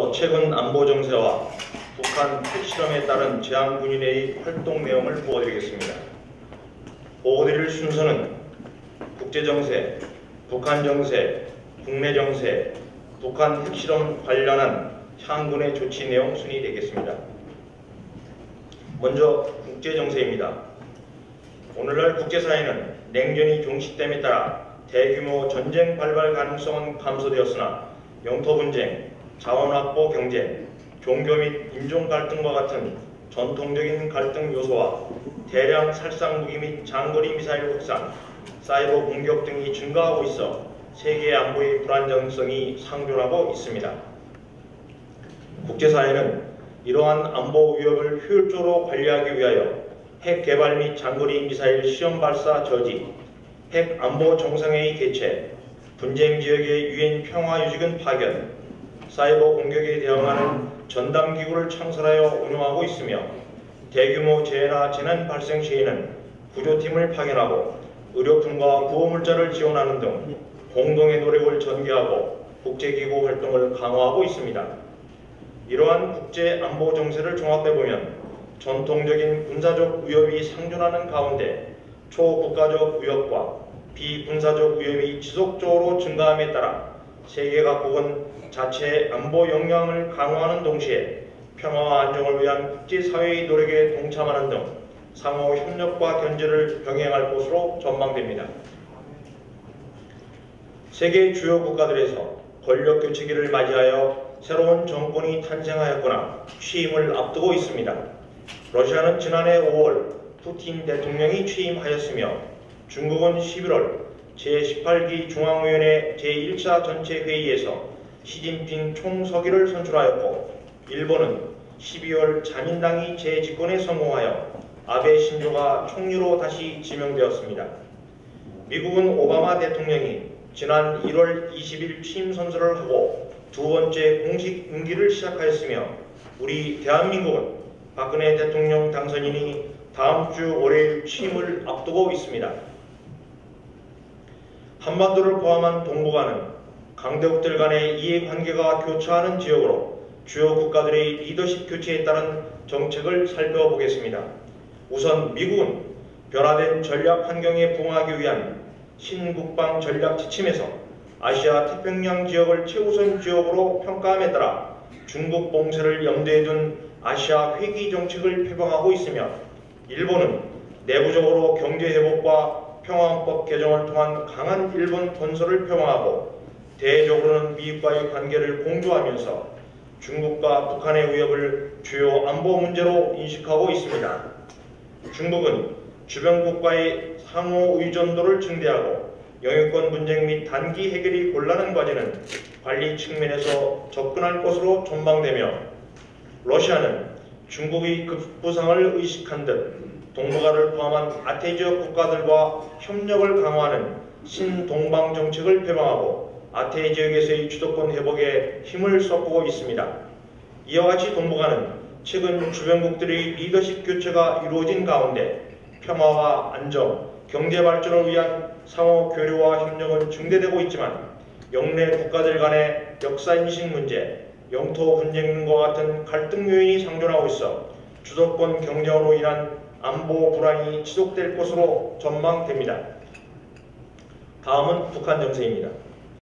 최근 안보 정세와 북한 핵실험에 따른 제한군인회의 활동 내용을 보고드리겠습니다. 보고드릴 순서는 국제정세, 북한 정세, 국내 정세, 북한 핵실험 관련한 향군의 조치 내용 순이 되겠습니다. 먼저 국제정세입니다. 오늘날 국제사회는 냉전이 종식됨에 따라 대규모 전쟁 발발 가능성은 감소되었으나 영토분쟁, 자원확보 경쟁, 종교 및 인종 갈등과 같은 전통적인 갈등 요소와 대량 살상무기 및 장거리 미사일 확산, 사이버 공격 등이 증가하고 있어 세계 안보의 불안정성이 상존하고 있습니다. 국제사회는 이러한 안보 위협을 효율적으로 관리하기 위하여 핵 개발 및 장거리 미사일 시험 발사 저지, 핵 안보 정상회의 개최, 분쟁 지역의 유엔 평화유지군 파견, 사이버 공격에 대응하는 전담기구를 창설하여 운영하고 있으며 대규모 재해나 재난 발생 시에는 구조팀을 파견하고 의료품과 구호물자를 지원하는 등 공동의 노력을 전개하고 국제기구 활동을 강화하고 있습니다. 이러한 국제안보 정세를 종합해보면 전통적인 군사적 위협이 상존하는 가운데 초국가적 위협과 비군사적 위협이 지속적으로 증가함에 따라 세계 각국은 자체 안보 역량을 강화하는 동시에 평화와 안정을 위한 국제사회의 노력에 동참하는 등 상호 협력과 견제를 병행할 것으로 전망됩니다. 세계 주요 국가들에서 권력 교체기를 맞이하여 새로운 정권이 탄생하였거나 취임을 앞두고 있습니다. 러시아는 지난해 5월 푸틴 대통령이 취임하였으며 중국은 11월 제18기 중앙위원회 제1차 전체회의에서 시진핑 총서기를 선출하였고 일본은 12월 자민당이 재집권에 성공하여 아베 신조가 총리로 다시 지명되었습니다. 미국은 오바마 대통령이 지난 1월 20일 취임 선서를 하고 두 번째 공식 임기를 시작하였으며 우리 대한민국은 박근혜 대통령 당선인이 다음 주 월요일 취임을 앞두고 있습니다. 한반도를 포함한 동북아는 강대국들 간의 이해관계가 교차하는 지역으로 주요 국가들의 리더십 교체에 따른 정책을 살펴보겠습니다. 우선 미국은 변화된 전략 환경에 부응하기 위한 신국방 전략 지침에서 아시아 태평양 지역을 최우선 지역으로 평가함에 따라 중국 봉쇄를 염두에 둔 아시아 회귀 정책을 표방하고 있으며 일본은 내부적으로 경제회복과 평화헌법 개정을 통한 강한 일본 건설을 표방하고 대외적으로는 미국과의 관계를 공조하면서 중국과 북한의 위협을 주요 안보 문제로 인식하고 있습니다. 중국은 주변국과의 상호 의존도를 증대하고 영유권 분쟁 및 단기 해결이 곤란한 과제는 관리 측면에서 접근할 것으로 전망되며 러시아는 중국의 급부상을 의식한 듯 동북아를 포함한 아태 지역 국가들과 협력을 강화하는 신동방 정책을 표방하고 아태 지역에서의 주도권 회복에 힘을 쏟고 있습니다. 이와 같이 동북아는 최근 주변국들의 리더십 교체가 이루어진 가운데 평화와 안정, 경제 발전을 위한 상호 교류와 협력은 증대되고 있지만 영내 국가들 간의 역사인식 문제, 영토 분쟁과 같은 갈등 요인이 상존하고 있어 주도권 경쟁으로 인한 안보 불안이 지속될 것으로 전망됩니다. 다음은 북한 정세입니다.